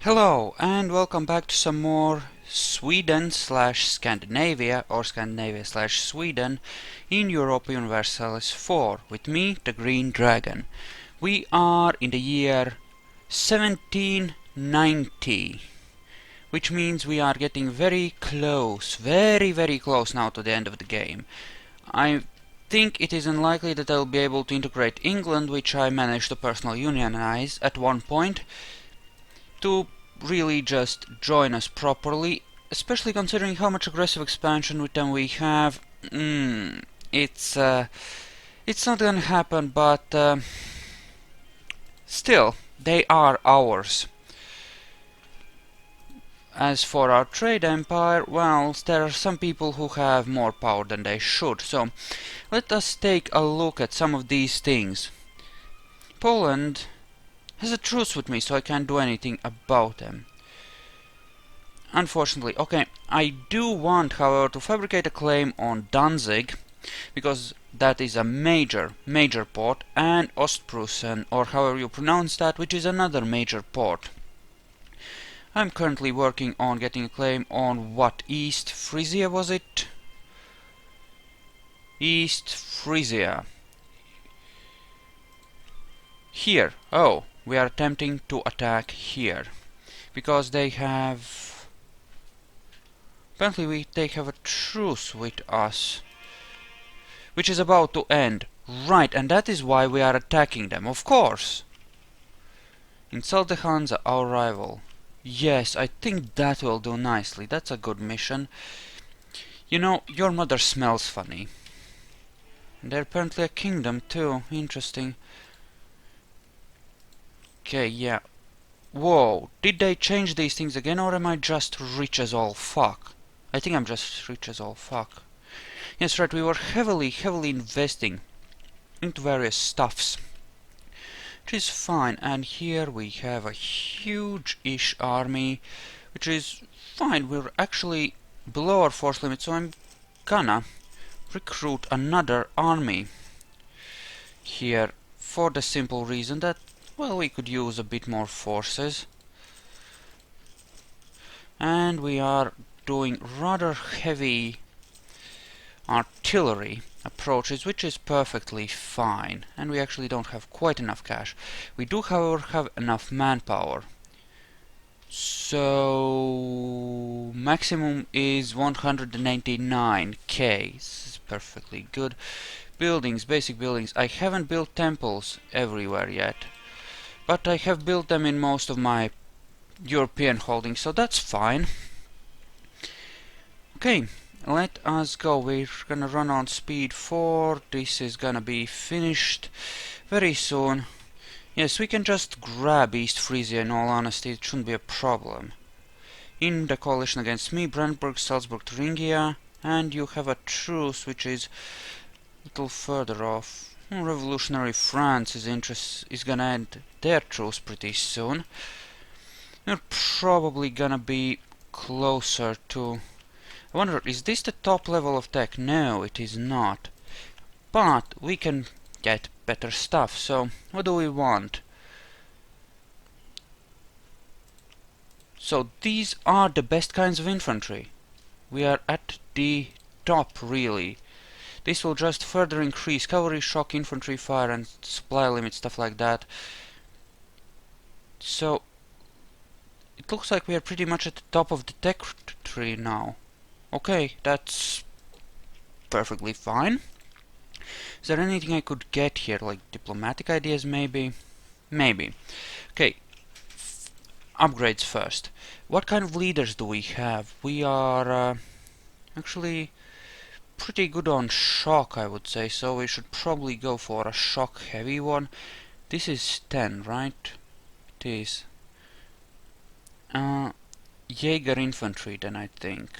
Hello and welcome back to some more Sweden/Scandinavia or Scandinavia/Sweden in Europa Universalis 4 with me, the Green Dragon. We are in the year 1790, which means we are getting very close, very close now to the end of the game. I think it is unlikely that I'll be able to integrate England, which I managed to personally unionize at one point, to really just join us properly, especially considering how much aggressive expansion with them we have. It's not gonna happen, but still, they are ours. As for our trade empire, well, there are some people who have more power than they should, so let us take a look at some of these things. Poland has a truce with me, so I can't do anything about them. Unfortunately. Okay, I do want, however, to fabricate a claim on Danzig, because that is a major port, and Ostprussen, or however you pronounce that, which is another major port. I'm currently working on getting a claim on what? East Frisia, was it? East Frisia. Here. Oh, we are attempting to attack here. Because they have... apparently they have a truce with us, which is about to end. Right, and that is why we are attacking them, of course. Insult the Hansa, our rival. Yes, I think that will do nicely. That's a good mission. You know, your mother smells funny. And they're apparently a kingdom too. Interesting. Okay, yeah. Whoa, did they change these things again, or am I just rich as all fuck? I think I'm just rich as all fuck. Yes, right, we were heavily investing into various stuffs, which is fine. And here we have a huge-ish army, which is fine. We're actually below our force limit, so I'm gonna recruit another army here for the simple reason that, well, we could use a bit more forces. And we are doing rather heavy artillery approaches, which is perfectly fine, and we actually don't have quite enough cash. We do, however, have enough manpower, so maximum is 199k. This is perfectly good. Buildings, basic buildings. I haven't built temples everywhere yet, but I have built them in most of my European holdings, so that's fine. Okay, let us go. We're gonna run on speed 4. This is gonna be finished very soon. Yes, we can just grab East Frisia, in all honesty. It shouldn't be a problem. In the coalition against me, Brandenburg, Salzburg, Thuringia, and you have a truce which is a little further off. Revolutionary France is gonna end their truce pretty soon. You're probably gonna be closer to... I wonder, is this the top level of tech? No, it is not. But we can get better stuff, so what do we want? So these are the best kinds of infantry. We are at the top, really. This will just further increase cavalry, shock, infantry fire, and supply limit, stuff like that. So it looks like we are pretty much at the top of the tech tree now. Okay, that's perfectly fine. Is there anything I could get here, like diplomatic ideas maybe? Maybe. Okay, upgrades first. What kind of leaders do we have? We are actually pretty good on shock, I would say, so we should probably go for a shock heavy one. This is 10, right? It is. Jaeger infantry then, I think.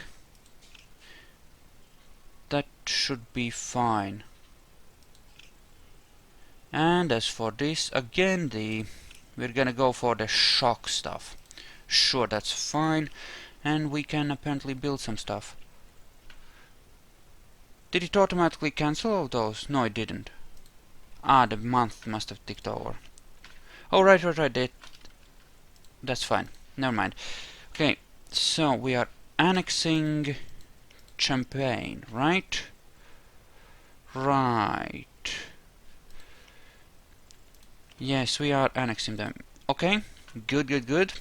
That should be fine. And as for this, again, we're gonna go for the shock stuff. Sure, that's fine. And we can apparently build some stuff. Did it automatically cancel all those? No, it didn't. Ah, the month must have ticked over. Oh, right, that's fine. Never mind. Okay, so we are annexing Champagne, right? Right. Yes, we are annexing them. Okay, good, good, good.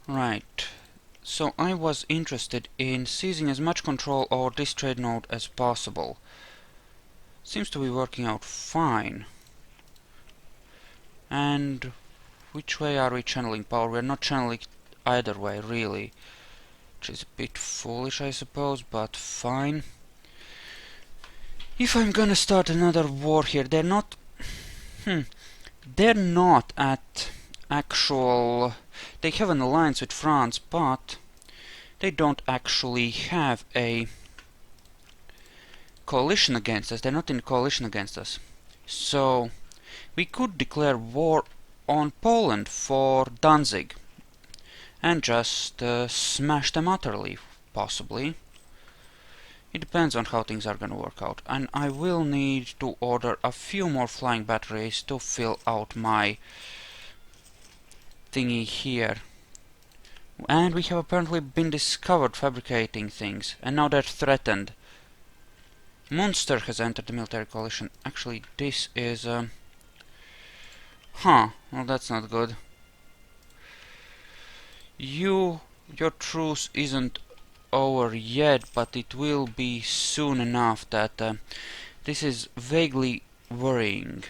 Right. So I was interested in seizing as much control over this trade node as possible. Seems to be working out fine. And which way are we channeling power? We're not channeling either way, really. Which is a bit foolish, I suppose, but fine. If I'm gonna start another war here, they're not... they're not at actual... They have an alliance with France, but they don't actually have a coalition against us. They're not in coalition against us. So we could declare war on Poland for Danzig and just smash them utterly, possibly. It depends on how things are gonna work out. And I will need to order a few more flying batteries to fill out my thingy here. And we have apparently been discovered fabricating things, and now they're threatened. Munster has entered the military coalition. Actually, this is... well, that's not good. Your truce isn't over yet, but it will be soon enough that this is vaguely worrying.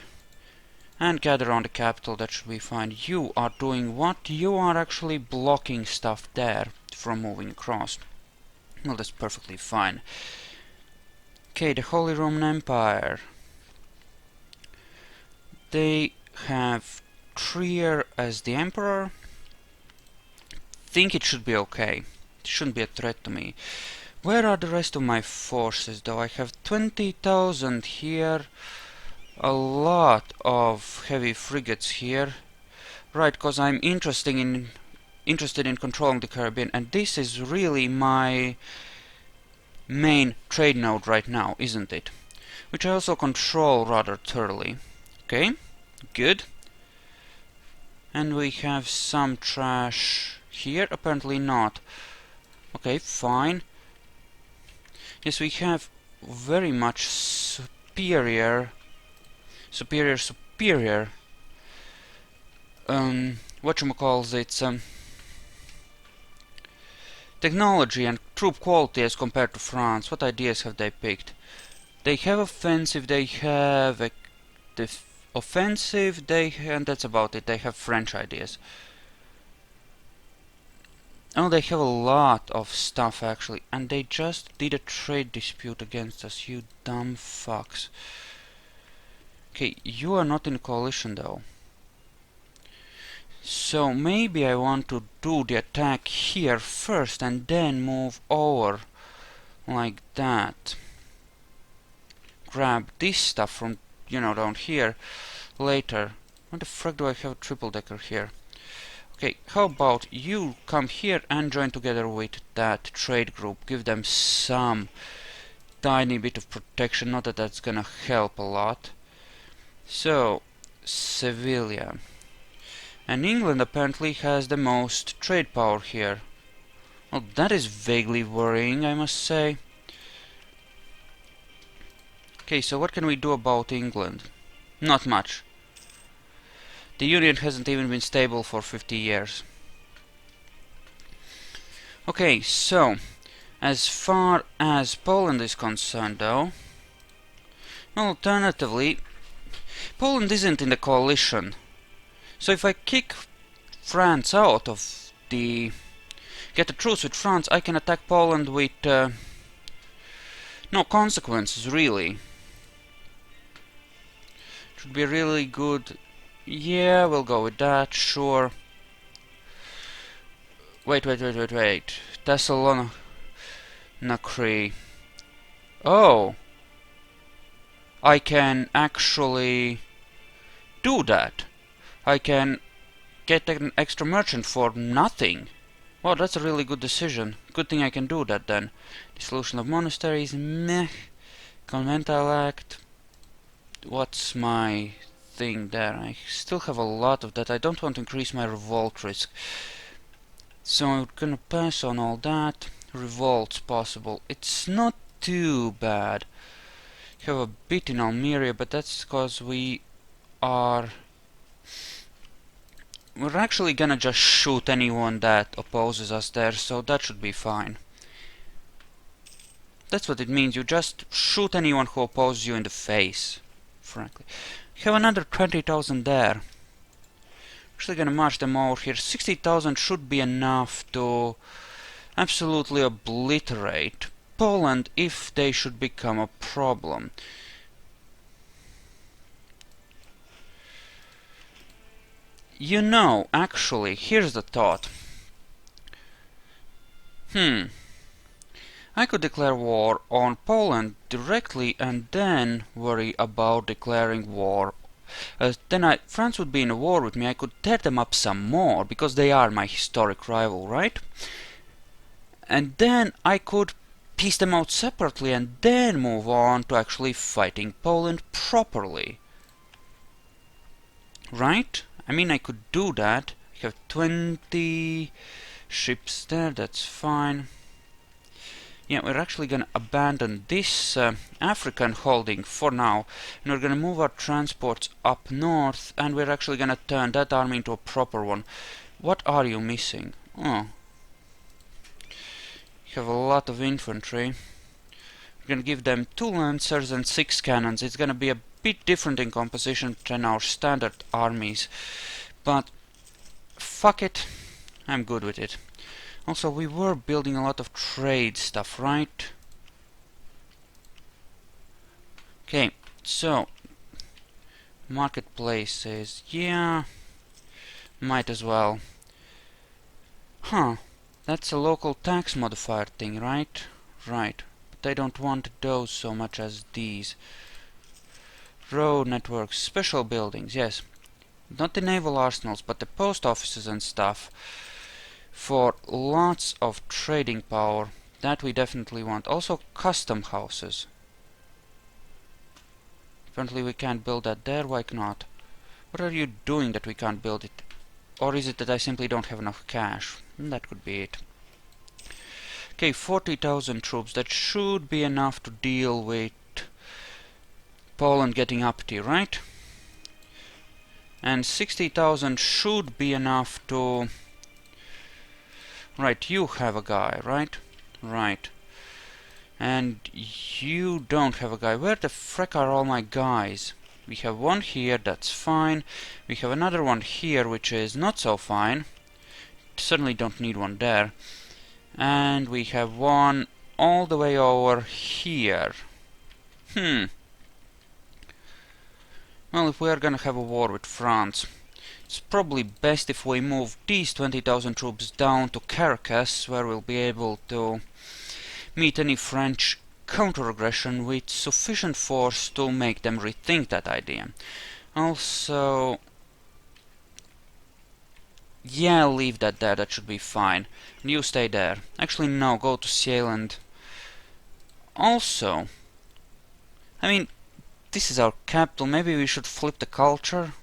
And gather around the capital, that should be fine. You are doing what? You are actually blocking stuff there from moving across. Well, that's perfectly fine. Okay, the Holy Roman Empire. They have Trier as the emperor. Think it should be okay. It shouldn't be a threat to me. Where are the rest of my forces, though? I have 20,000 here. A lot of heavy frigates here. Right, because I'm interested in controlling the Caribbean, and this is really my main trade node right now, isn't it? Which I also control rather thoroughly. Okay, good. And we have some trash here, apparently not. Okay, fine. Yes, we have very much superior whatchamacalls, technology and troop quality as compared to France. What ideas have they picked? They have offensive, they have offensive, and that's about it. They have French ideas. Oh, they have a lot of stuff actually, and they just did a trade dispute against us, you dumb fucks. Okay, you are not in a coalition though. So maybe I want to do the attack here first and then move over like that. Grab this stuff from, down here later. What the frick do I have a triple decker here? Okay, how about you come here and join together with that trade group. Give them some tiny bit of protection, not that that's gonna help a lot. So, Sevilla. And England apparently has the most trade power here. Well, that is vaguely worrying, I must say. Okay, so what can we do about England? Not much. The Union hasn't even been stable for 50 years. Okay, so, as far as Poland is concerned though, well, alternatively, Poland isn't in the coalition. So if I kick France out of the... get a truce with France, I can attack Poland with no consequences, really. Should be really good. Yeah, we'll go with that, sure. Wait. Thessaloniki. Oh! I can actually do that. I can get an extra merchant for nothing. Well, that's a really good decision. Good thing I can do that then. Dissolution of monasteries, meh. Convental Act. What's my thing there. I still have a lot of that. I don't want to increase my revolt risk. So I'm gonna pass on all that. Revolts possible. It's not too bad. Have a bit in Almeria, but that's because we're actually gonna just shoot anyone that opposes us there, so that should be fine. That's what it means, you just shoot anyone who opposes you in the face, frankly. Have another 20,000 there. Actually gonna march them over here. 60,000 should be enough to absolutely obliterate Poland if they should become a problem. You know, actually, here's the thought. I could declare war on Poland directly and then worry about declaring war. Then France would be in a war with me. I could tear them up some more because they are my historic rival, right? And then I could piece them out separately and then move on to actually fighting Poland properly. Right? I mean, I could do that. I have 20 ships there, that's fine. Yeah, we're actually gonna abandon this African holding for now, and we're gonna move our transports up north, and we're actually gonna turn that army into a proper one. What are you missing? Oh. You have a lot of infantry. We're gonna give them 2 lancers and 6 cannons. It's gonna be a bit different in composition than our standard armies, but fuck it, I'm good with it. Also, we were building a lot of trade stuff, right? Okay, so marketplaces, yeah, might as well. Huh, that's a local tax modifier thing, right? Right, but I don't want those so much as these. Road networks, special buildings, yes. Not the naval arsenals, but the post offices and stuff. For lots of trading power, that we definitely want. Also custom houses. Apparently we can't build that there, why not? What are you doing that we can't build it? Or is it that I simply don't have enough cash? That could be it. Okay, 40,000 troops, that should be enough to deal with Poland getting uppity, right? And 60,000 should be enough to... Right, you have a guy, right? Right. And you don't have a guy. Where the frick are all my guys? We have one here, that's fine. We have another one here, which is not so fine. Certainly don't need one there. And we have one all the way over here. Well, if we are gonna have a war with France, it's probably best if we move these 20,000 troops down to Caracas, where we'll be able to meet any French counter-aggression with sufficient force to make them rethink that idea. Also, yeah, leave that there, that should be fine. And you stay there. Actually, no, go to Sealand. Also, I mean, this is our capital, maybe we should flip the culture?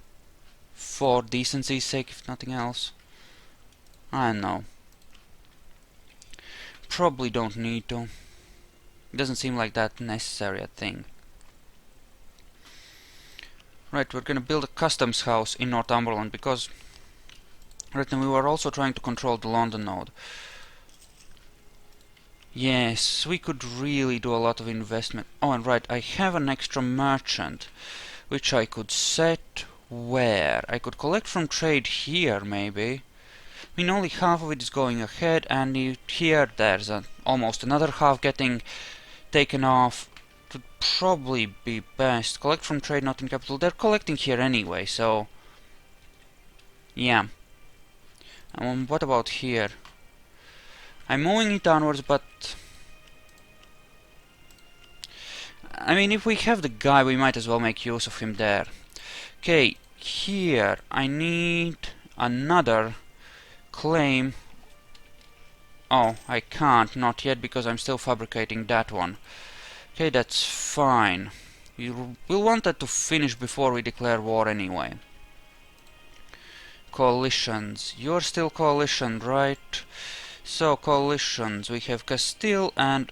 For decency's sake, if nothing else. I don't know. Probably don't need to. It doesn't seem like that necessary a thing. Right, we're gonna build a customs house in Northumberland because... Right, and we were also trying to control the London node. Yes, we could really do a lot of investment. Oh, and right, I have an extra merchant, which I could set where? I could collect from trade here, maybe. I mean, only half of it is going ahead, and here there's almost another half getting taken off. Would probably be best. Collect from trade, not in capital. They're collecting here anyway, so... Yeah. What about here? I'm moving it downwards, but... I mean, if we have the guy, we might as well make use of him there. Okay, here I need another claim. Oh, I can't, not yet, because I'm still fabricating that one. Okay, that's fine. We'll want that to finish before we declare war anyway. Coalitions. You're still coalition, right? So, coalitions. We have Castile and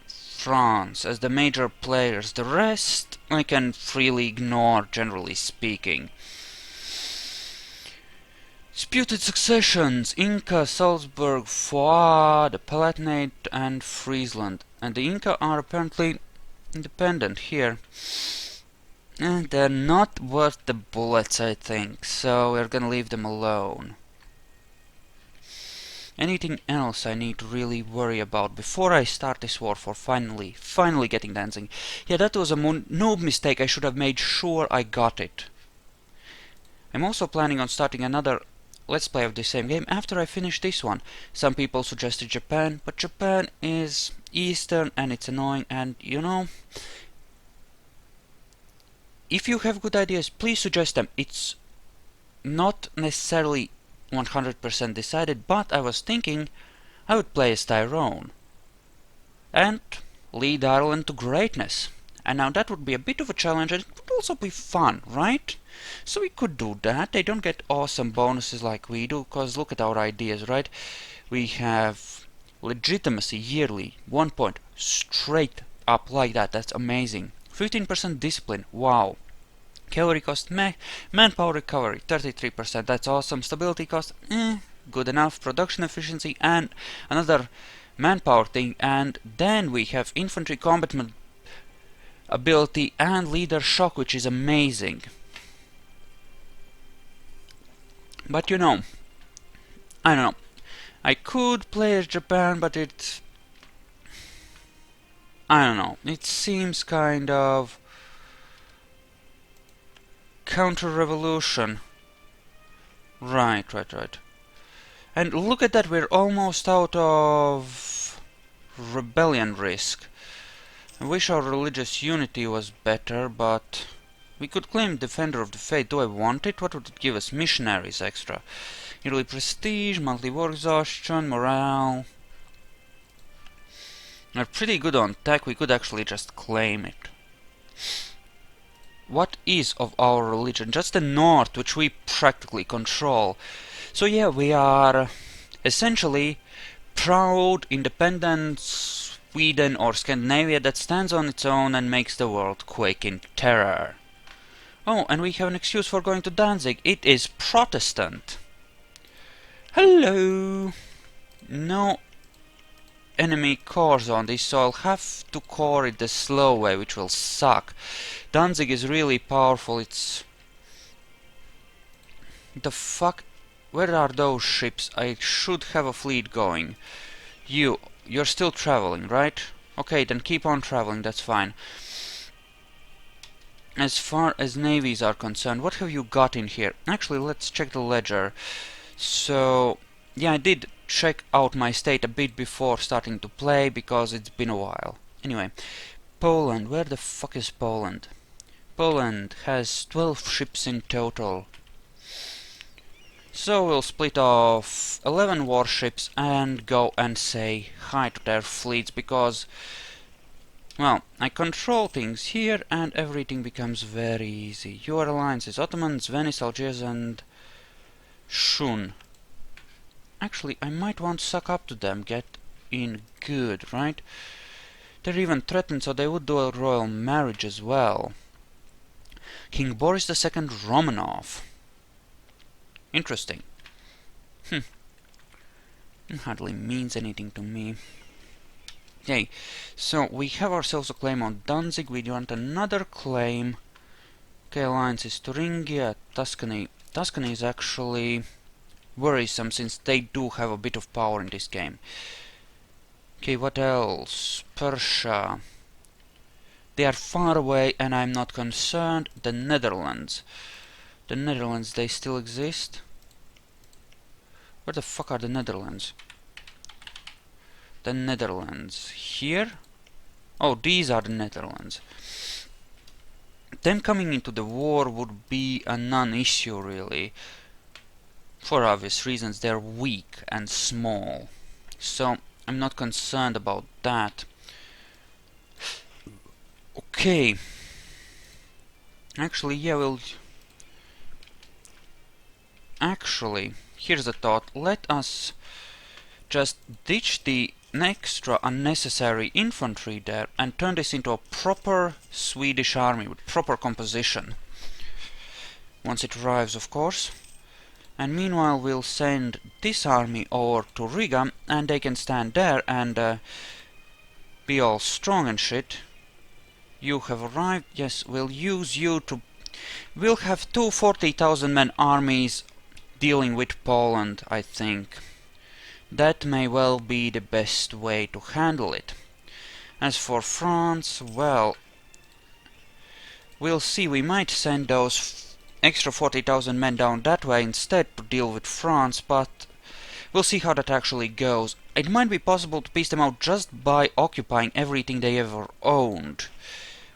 France as the major players. The rest I can freely ignore, generally speaking. Disputed successions. Inca, Salzburg, Foix, the Palatinate, and Friesland. And the Inca are apparently independent here. And they're not worth the bullets, I think, so we're gonna leave them alone. Anything else I need to really worry about before I start this war for finally getting Danzig? Yeah, that was a noob mistake. I should have made sure I got it. I'm also planning on starting another Let's Play of the same game after I finish this one. Some people suggested Japan, but Japan is Eastern and it's annoying, and you know, if you have good ideas, please suggest them. It's not necessarily 100% decided, but I was thinking I would play as Tyrone and lead Ireland to greatness. And now that would be a bit of a challenge, and it would also be fun, right? So we could do that. They don't get awesome bonuses like we do, because look at our ideas, right? We have legitimacy yearly, 1 point, straight up like that. That's amazing. 15% discipline, wow. Cavalry cost, manpower recovery, 33%, that's awesome. Stability cost, good enough. Production efficiency, and another manpower thing. And then we have infantry combatant ability and leader shock, which is amazing. But you know, I don't know. I could play as Japan, but I don't know. It seems kind of counter-revolution. Right. And look at that, we're almost out of rebellion risk. I wish our religious unity was better, but we could claim Defender of the Faith. Do I want it? What would it give us? Missionaries extra. Yearly prestige, monthly war exhaustion, morale. We're pretty good on tech, we could actually just claim it. What is of our religion? Just the north, which we practically control. So yeah, we are essentially proud, independent Sweden or Scandinavia that stands on its own and makes the world quake in terror. Oh, and we have an excuse for going to Danzig. It is Protestant. Hello! No enemy cores on this, so I'll have to core it the slow way, which will suck. Danzig is really powerful. It's... the fuck? Where are those ships? I should have a fleet going. You're still traveling, right? Okay, then keep on traveling, that's fine. As far as navies are concerned, what have you got in here? Actually, let's check the ledger. So, yeah, I did check out my state a bit before starting to play, because it's been a while. Anyway, Poland. Where the fuck is Poland? Poland has 12 ships in total. So we'll split off 11 warships and go and say hi to their fleets, because, well, I control things here and everything becomes very easy. Your alliances: Ottomans, Venice, Algiers, and Shun. Actually, I might want to suck up to them, get in good, right? They're even threatened, so they would do a royal marriage as well. King Boris II Romanov. Interesting. It hardly means anything to me. Okay, so we have ourselves a claim on Danzig. We want another claim. Okay, alliance is Thuringia, Tuscany. Tuscany is actually worrisome, since they do have a bit of power in this game. Okay, what else? Persia. They are far away and I'm not concerned. The Netherlands. The Netherlands, they still exist? Where the fuck are the Netherlands? The Netherlands. Here? Oh, these are the Netherlands. Them coming into the war would be a non-issue, really. For obvious reasons, they're weak and small. So, I'm not concerned about that. Okay. Actually, yeah, we'll... Actually, here's a thought. Let us just ditch the extra unnecessary infantry there and turn this into a proper Swedish army with proper composition. Once it arrives, of course. And meanwhile, we'll send this army over to Riga, and they can stand there and be all strong and shit. You have arrived. Yes, we'll use you to... We'll have two 40,000 man armies dealing with Poland, I think. That may well be the best way to handle it. As for France, well, we'll see. We might send those extra 40,000 men down that way instead to deal with France, but we'll see how that actually goes. It might be possible to piece them out just by occupying everything they ever owned,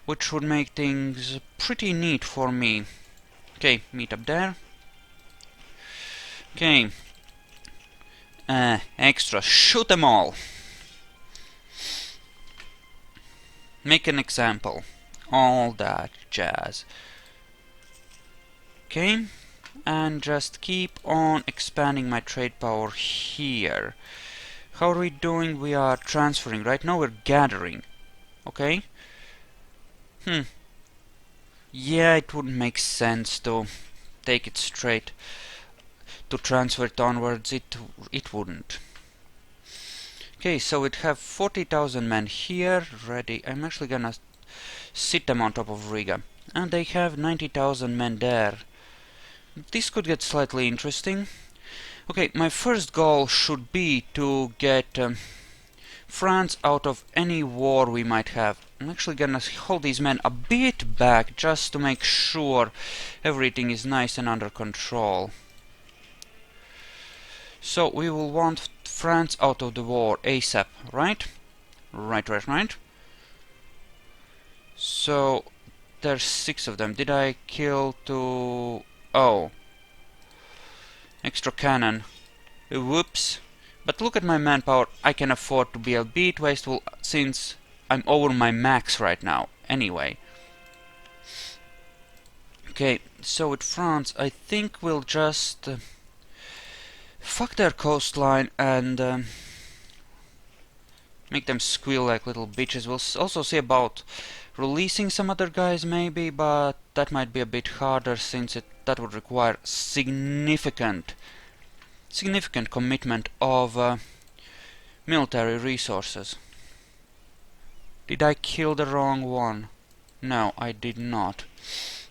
which would make things pretty neat for me. Okay, meet up there. Okay. Extra, shoot them all. Make an example. All that jazz. Okay. And just keep on expanding my trade power here. How are we doing? We are transferring. Right now we're gathering. Okay. Yeah, it wouldn't make sense to take it straight to transfer it onwards. It wouldn't. Okay, so we'd have 40,000 men here ready. I'm actually gonna sit them on top of Riga, and they have 90,000 men there. This could get slightly interesting. Okay, my first goal should be to get France out of any war we might have. I'm actually gonna hold these men a bit back just to make sure everything is nice and under control. So we will want France out of the war ASAP, right? Right. So there's 6 of them. Did I kill 2? Oh. Extra cannon. Whoops. But look at my manpower. I can afford to be a bit wasteful since I'm over my max right now. Anyway. Okay, so with France, I think we'll just fuck their coastline and make them squeal like little bitches. We'll also see about releasing some other guys maybe, but that might be a bit harder since that would require significant commitment of military resources. Did I kill the wrong one? No, I did not.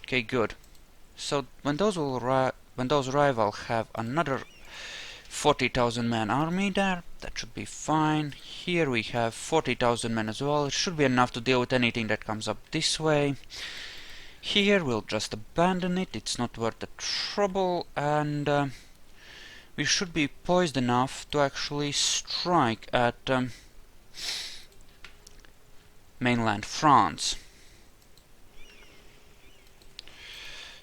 Okay, good. So when those arrive, I'll have another 40,000 man army there. That should be fine. Here we have 40,000 men as well. It should be enough to deal with anything that comes up this way. Here we'll just abandon it. It's not worth the trouble, and we should be poised enough to actually strike at mainland France.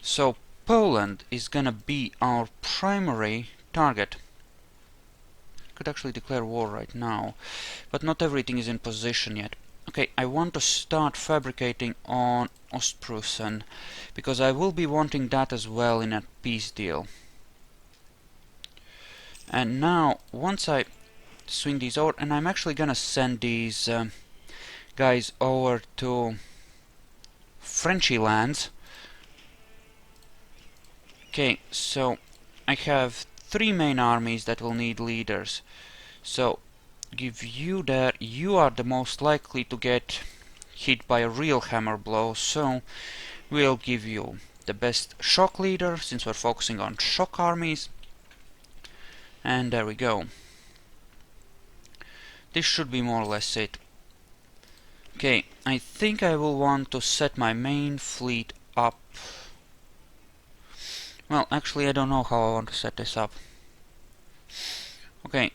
So Poland is gonna be our primary target. Could actually declare war right now, but not everything is in position yet. Okay, I want to start fabricating on Ostprussen, because I will be wanting that as well in a peace deal. And now, once I swing these over, and I'm actually gonna send these guys over to Frenchy lands. Okay, so I have 3 main armies that will need leaders. So, give you there. You are the most likely to get hit by a real hammer blow, so we'll give you the best shock leader, since we're focusing on shock armies. And there we go. This should be more or less it. Okay, I think I will want to set my main fleet up. Well, actually, I don't know how I want to set this up. Okay,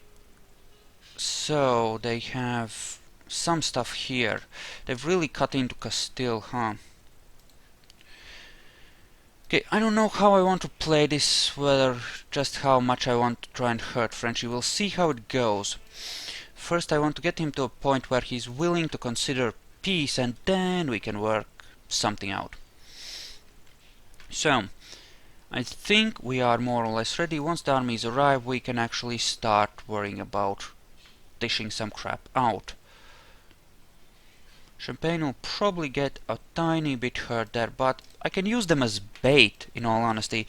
so they have some stuff here. They've really cut into Castile, huh? Okay, I don't know how I want to play this, whether just how much I want to try and hurt Frenchy. We'll see how it goes. First, I want to get him to a point where he's willing to consider peace, and then we can work something out. So, I think we are more or less ready. Once the armies arrive, we can actually start worrying about dishing some crap out. Champagne will probably get a tiny bit hurt there, but I can use them as bait, in all honesty.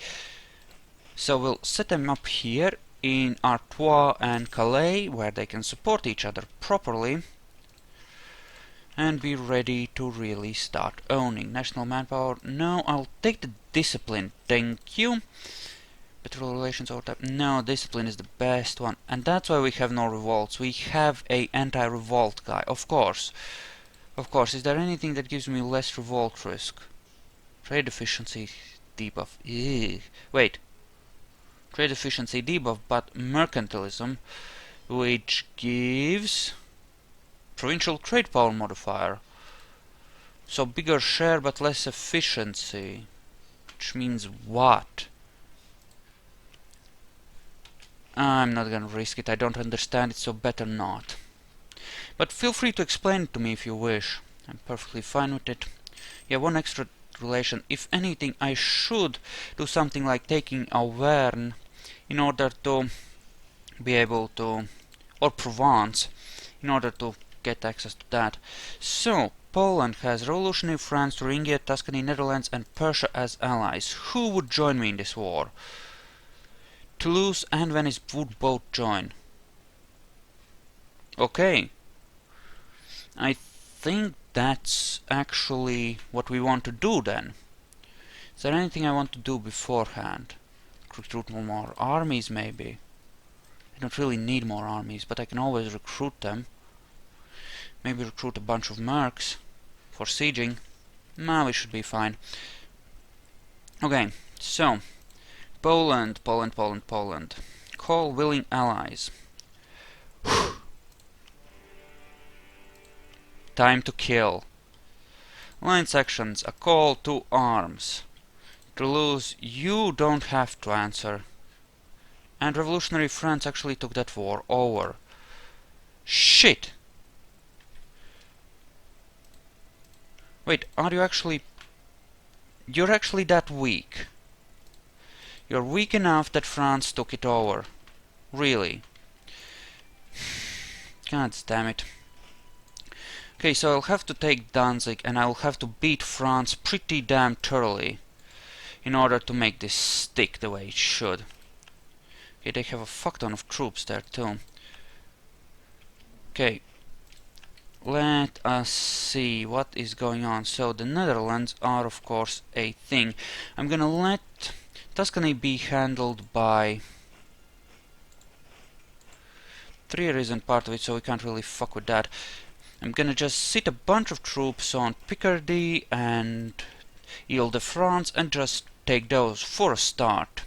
So we'll set them up here in Artois and Calais, where they can support each other properly, and be ready to really start owning. National manpower, no, I'll take the discipline, thank you. Petrol relations over time, no, discipline is the best one, and that's why we have no revolts. We have a anti-revolt guy, of course. Of course, is there anything that gives me less revolt risk? Trade efficiency debuff, ew. Wait. Trade efficiency debuff, but mercantilism, which gives provincial trade power modifier. So bigger share but less efficiency. Which means what? I'm not gonna risk it, I don't understand it, so better not. But feel free to explain it to me if you wish. I'm perfectly fine with it. Yeah, one extra relation. If anything, I should do something like taking Auvergne in order to be able to, or Provence, in order to get access to that. So, Poland has revolutionary France, Thuringia, Tuscany, Netherlands and Persia as allies. Who would join me in this war? Toulouse and Venice would both join. Okay. I think that's actually what we want to do then. Is there anything I want to do beforehand? Recruit more armies, maybe. I don't really need more armies, but I can always recruit them. Maybe recruit a bunch of mercs for sieging. Nah, we should be fine. Okay, so Poland. Call willing allies. Time to kill. Line sections, a call to arms. Toulouse, you don't have to answer. And revolutionary France actually took that war over. Shit! Wait, are you actually... You're actually that weak. You're weak enough that France took it over. Really. God damn it. Okay, so I'll have to take Danzig and I'll have to beat France pretty damn thoroughly in order to make this stick the way it should. Okay, they have a fuck ton of troops there too. Okay, let us see what is going on. So the Netherlands are of course a thing. I'm gonna let Tuscany be handled by... Trier isn't part of it, so we can't really fuck with that. I'm gonna just sit a bunch of troops on Picardy and Ile-de-France and just take those for a start.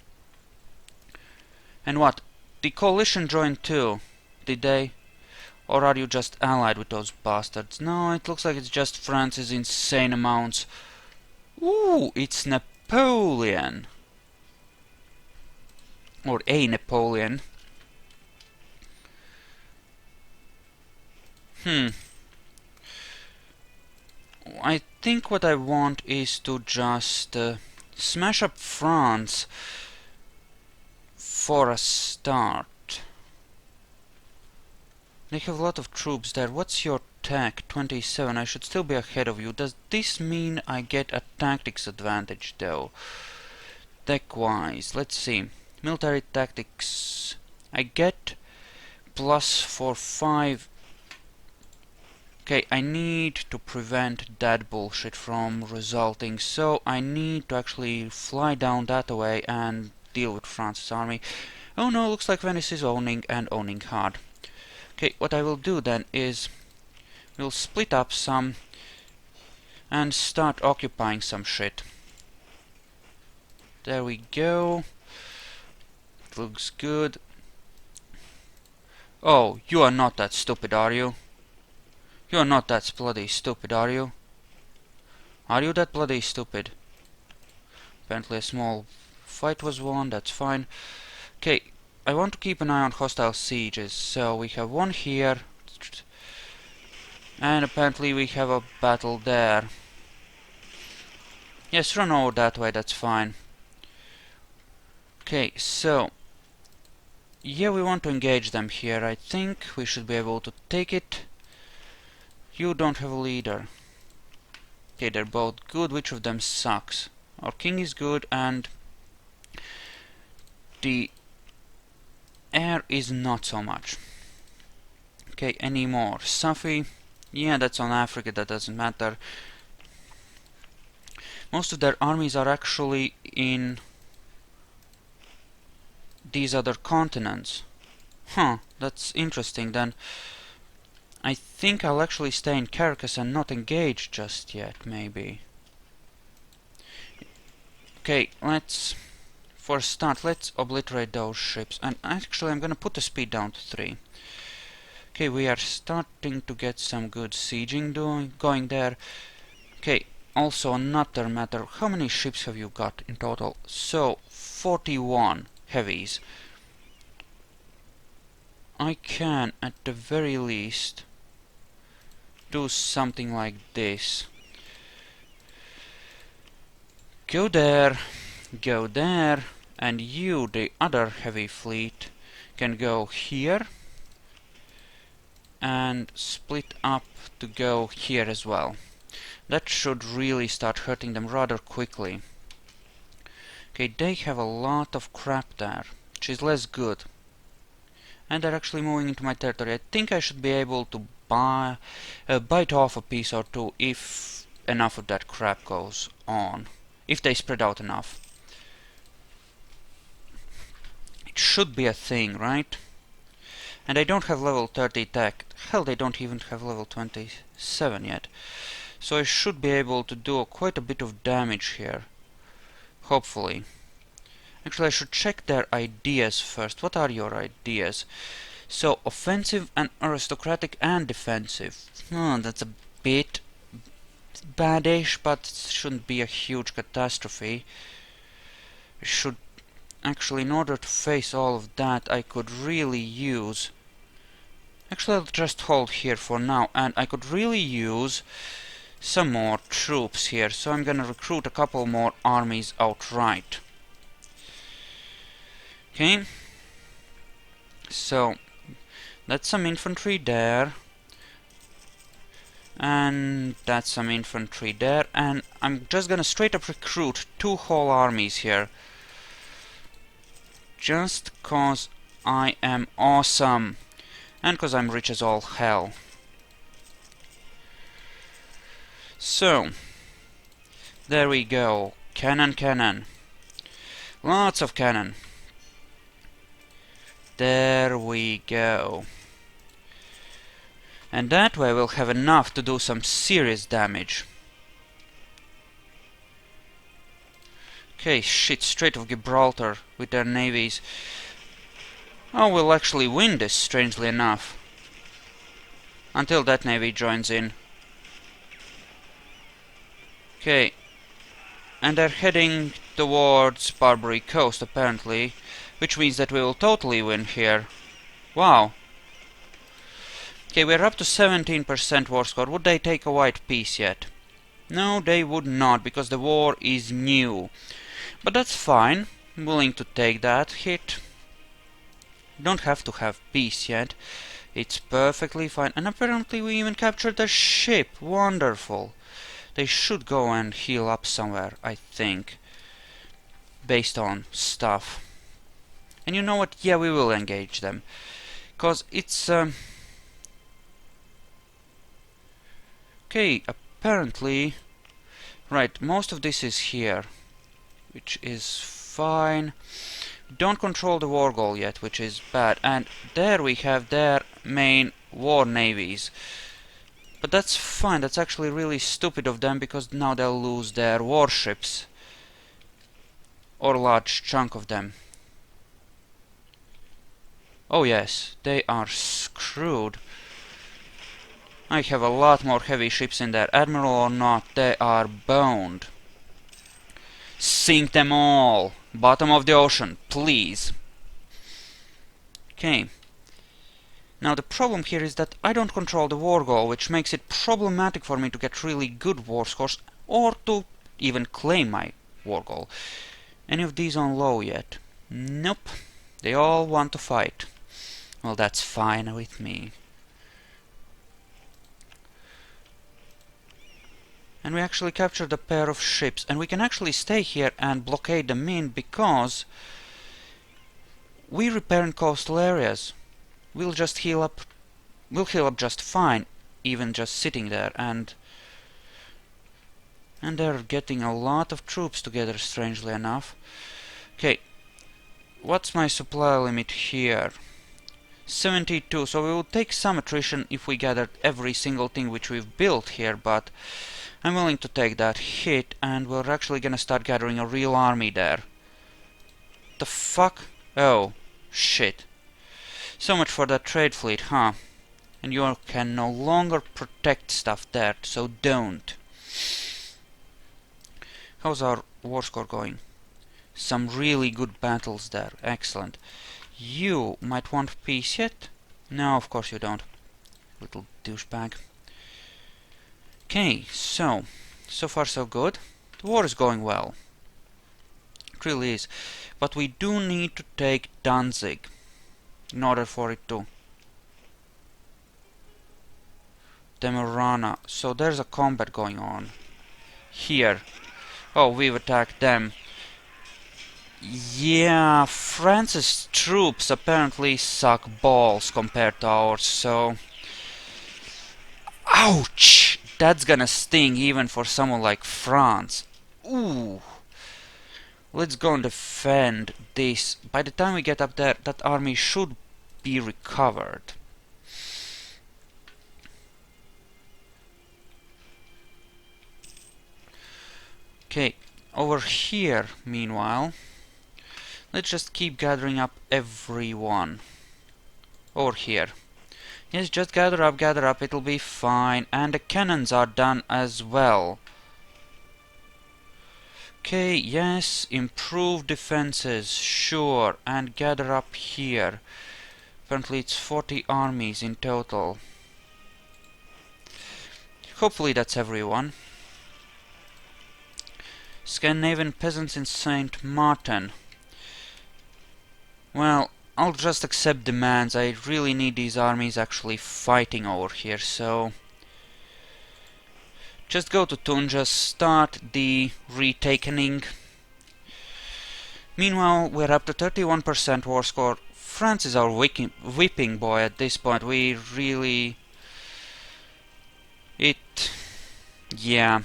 And what? The coalition joined too, did they? Or are you just allied with those bastards? No, it looks like it's just France's insane amounts. Ooh, it's Napoleon. Or a Napoleon. I think what I want is to just smash up France for a start. They have a lot of troops there. What's your tech? 27. I should still be ahead of you. Does this mean I get a tactics advantage though? Tech-wise, let's see. Military tactics. I get plus for 5. Okay, I need to prevent that bullshit from resulting, so I need to actually fly down that way and deal with France's army. Oh no, looks like Venice is owning, and owning hard. Okay, what I will do then is we'll split up some and start occupying some shit. There we go. Looks good. Oh, you are not that stupid, are you? You're not that bloody stupid, are you? Are you that bloody stupid? Apparently a small fight was won, that's fine. Okay, I want to keep an eye on hostile sieges, so we have one here. And apparently we have a battle there. Yes, run over that way, that's fine. Okay, so yeah, we want to engage them here. I think we should be able to take it. You don't have a leader. Okay, they're both good. Which of them sucks? Our king is good and the heir is not so much. Okay, any more? Safi? Yeah, that's on Africa, that doesn't matter. Most of their armies are actually in these other continents. Huh, that's interesting then. I think I'll actually stay in Caracas and not engage just yet, maybe. Okay, for a start, let's obliterate those ships. And actually, I'm gonna put the speed down to 3. Okay, we are starting to get some good sieging going there. Okay, also another matter. How many ships have you got in total? So, 41 heavies. I can, at the very least, do something like this. Go there, and you, the other heavy fleet, can go here and split up to go here as well. That should really start hurting them rather quickly. Okay, they have a lot of crap there, which is less good. And they're actually moving into my territory. I think I should be able to bite off a piece or two if enough of that crap goes on. If they spread out enough. It should be a thing, right? And I don't have level 30 tech. Hell, they don't even have level 27 yet. So I should be able to do quite a bit of damage here. Hopefully. Actually, I should check their ideas first. What are your ideas? So, offensive and aristocratic and defensive. That's a bit badish, but it shouldn't be a huge catastrophe. I should actually, in order to face all of that, I could really use... Actually, I'll just hold here for now, and I could really use some more troops here, so I'm gonna recruit a couple more armies outright. Okay, so that's some infantry there, and that's some infantry there, and I'm just gonna straight up recruit 2 whole armies here, just cause I am awesome, and cause I'm rich as all hell. So, there we go. Cannon. Lots of cannon. There we go. And that way we'll have enough to do some serious damage. Okay, shit, Strait of Gibraltar with their navies. Oh, we'll actually win this, strangely enough. Until that navy joins in. Okay. And they're heading towards Barbary Coast, apparently. Which means that we will totally win here. Wow. Okay, we're up to 17% war score. Would they take a white peace yet? No, they would not, because the war is new. But that's fine. I'm willing to take that hit. Don't have to have peace yet. It's perfectly fine. And apparently we even captured their ship. Wonderful. They should go and heal up somewhere, I think. Based on stuff. And you know what? Yeah, we will engage them. Because it's... Okay, apparently... Right, most of this is here. Which is fine. Don't control the war goal yet, which is bad. And there we have their main war navies. But that's fine. That's actually really stupid of them, because now they'll lose their warships. Or a large chunk of them. Oh yes, they are screwed. I have a lot more heavy ships in there. Admiral or not, they are boned. Sink them all! Bottom of the ocean, please. Okay. Now the problem here is that I don't control the war goal, which makes it problematic for me to get really good war scores, or to even claim my war goal. Any of these on low yet? Nope. They all want to fight. Well, that's fine with me. And we actually captured a pair of ships, and we can actually stay here and blockade them in because we repair in coastal areas. We'll just heal up. We'll heal up just fine, even just sitting there, and they're getting a lot of troops together, strangely enough. Okay, what's my supply limit here? 72, so we will take some attrition if we gathered every single thing which we've built here, but I'm willing to take that hit, and we're actually gonna start gathering a real army there. The fuck? Oh, shit. So much for that trade fleet, huh? And you can no longer protect stuff there, so don't. How's our war score going? Some really good battles there. Excellent. You might want peace yet? No, of course you don't. Little douchebag. Okay, so far so good. The war is going well. It really is. But we do need to take Danzig in order for it to... Demerana. So there's a combat going on. Here. Oh, we've attacked them. Yeah, France's troops apparently suck balls compared to ours, so... Ouch! That's gonna sting even for someone like France. Ooh! Let's go and defend this. By the time we get up there, that army should be recovered. Okay, over here, meanwhile, let's just keep gathering up everyone. Over here. Yes, just gather up, it'll be fine. And the cannons are done as well. Okay, yes, improve defenses, sure, and gather up here. Apparently it's 40 armies in total. Hopefully that's everyone. Scandinavian peasants in St. Martin. Well, I'll just accept demands. I really need these armies actually fighting over here, so... Just go to Tunja, start the retakening. Meanwhile, we're up to 31% war score. France is our whipping boy at this point. We really... Yeah.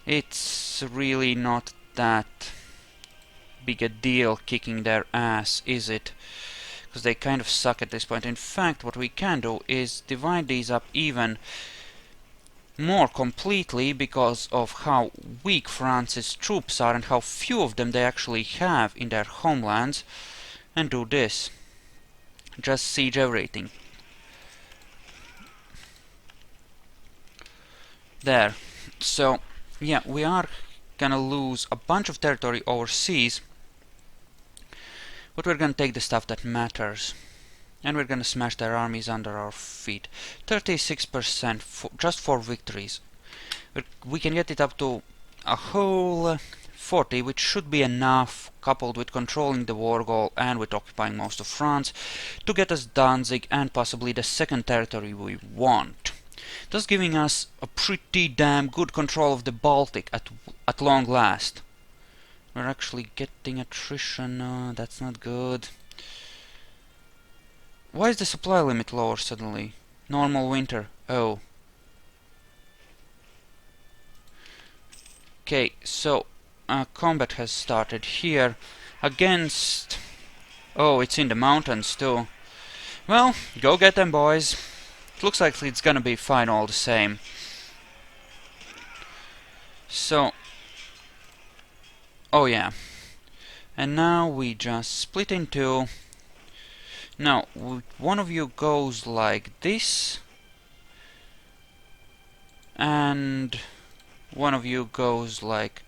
It's really not that big a deal kicking their ass, is it? Because they kind of suck at this point. In fact, what we can do is divide these up even more completely because of how weak France's troops are and how few of them they actually have in their homelands, and do this. Just siege everything. There. So, yeah, we are gonna lose a bunch of territory overseas, but we're gonna take the stuff that matters. And we're gonna smash their armies under our feet. 36% just for victories. We can get it up to a whole 40, which should be enough, coupled with controlling the war goal and with occupying most of France, to get us Danzig and possibly the second territory we want. Thus giving us a pretty damn good control of the Baltic at long last. We're actually getting attrition. That's not good. Why is the supply limit lower suddenly? Normal winter. Oh. Okay, so combat has started here against... Oh, it's in the mountains too. Well, go get them, boys. It looks like it's gonna be fine all the same. So... Oh yeah. And now we just split in two. Now, one of you goes like this, and one of you goes like...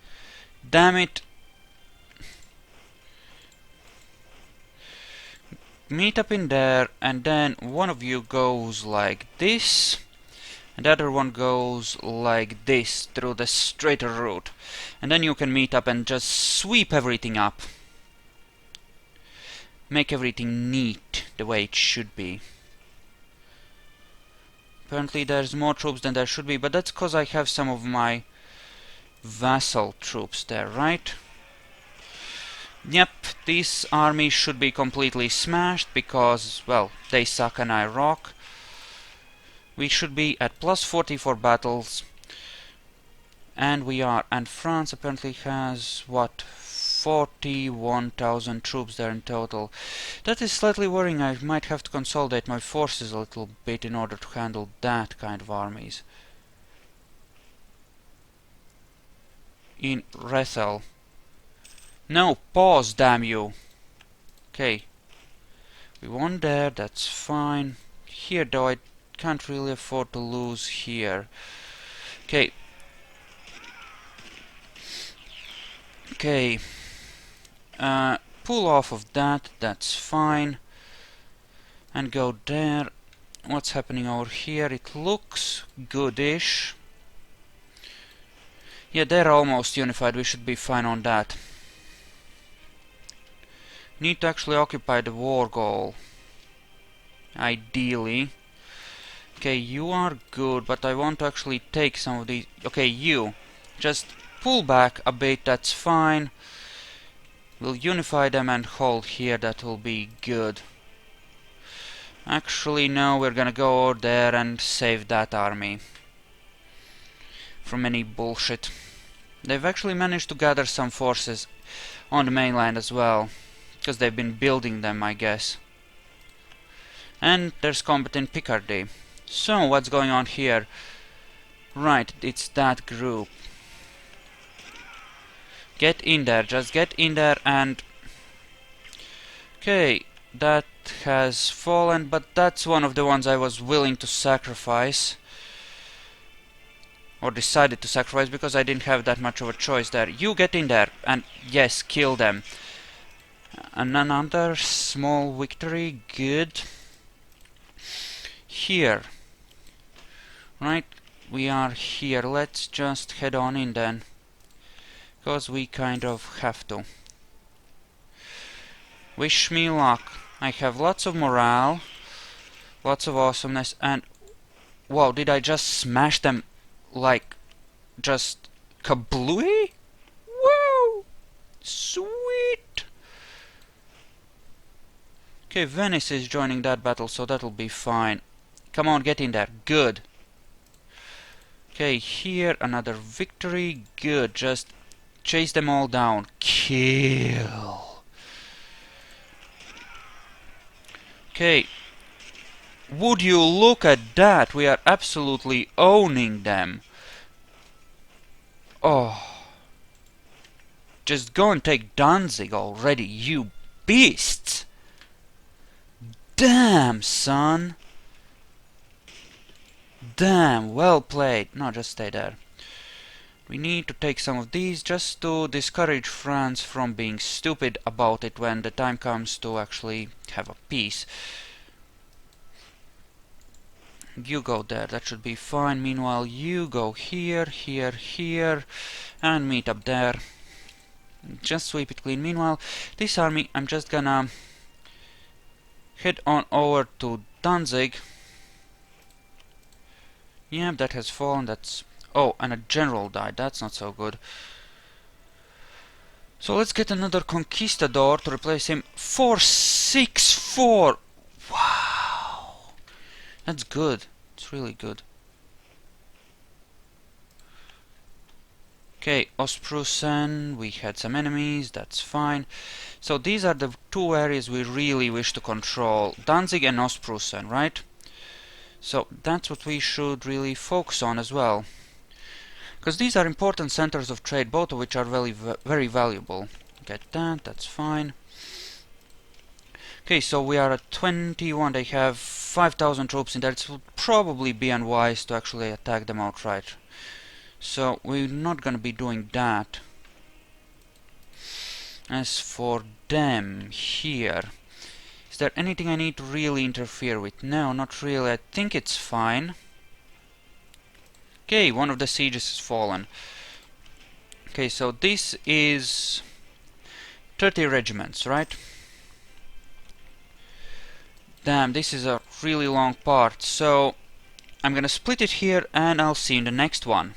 Damn it! Meet up in there, and then one of you goes like this, and the other one goes like this through the straighter route. And then you can meet up and just sweep everything up. Make everything neat the way it should be. Apparently there's more troops than there should be, but that's because I have some of my vassal troops there, right? Yep, this army should be completely smashed because, well, they suck and I rock. We should be at plus 40 for battles. And we are. And France apparently has, what, 41,000 troops there in total. That is slightly worrying. I might have to consolidate my forces a little bit in order to handle that kind of armies. In Rethel. No, pause, damn you. Okay. We won there, that's fine. Here, though, I can't really afford to lose here. Okay. Okay. Pull off of that, that's fine. And go there. What's happening over here? It looks goodish. Yeah, they're almost unified, we should be fine on that. Need to actually occupy the war goal. Ideally. Okay, you are good, but I want to actually take some of these. Okay, you. Just pull back a bit, that's fine. We'll unify them and hold here, that will be good. Actually, no, we're gonna go over there and save that army from any bullshit. They've actually managed to gather some forces on the mainland as well. Because they've been building them, I guess. And there's combat in Picardy. So, what's going on here? Right, it's that group. Get in there, just get in there and... Okay, that has fallen, but that's one of the ones I was willing to sacrifice. Or decided to sacrifice, because I didn't have that much of a choice there. You get in there, and yes, kill them. And another small victory, good. Here. Right, we are here. Let's just head on in then. Because we kind of have to. Wish me luck. I have lots of morale. Lots of awesomeness. And... Wow, did I just smash them like... Just... kablooey? Woo! Sweet! Okay, Venice is joining that battle, so that'll be fine. Come on, get in there. Good. Okay, here, another victory. Good. Just chase them all down. Kill. Okay. Would you look at that? We are absolutely owning them. Oh. Just go and take Danzig already, you beasts. Damn, son. Damn, well played. No, just stay there. We need to take some of these just to discourage France from being stupid about it when the time comes to actually have a peace. You go there, that should be fine. Meanwhile, you go here, here, here, and meet up there. Just sweep it clean. Meanwhile, this army, I'm just gonna head on over to Danzig. Yeah, that has fallen, that's... Oh, and a general died, that's not so good. So let's get another conquistador to replace him. 464! Wow! That's good, it's really good. Okay, Ostprussen, we had some enemies, that's fine. So these are the two areas we really wish to control. Danzig and Ostprussen, right? So that's what we should really focus on as well. Because these are important centers of trade, both of which are very valuable. Get that, that's fine. Okay, so we are at 21, they have 5,000 troops in there. It would probably be unwise to actually attack them outright. So we're not gonna be doing that. As for them, here... Is there anything I need to really interfere with? No, not really. I think it's fine. Okay, one of the sieges has fallen. Okay, so this is 30 regiments, right? Damn, this is a really long part, so I'm gonna split it here and I'll see you in the next one.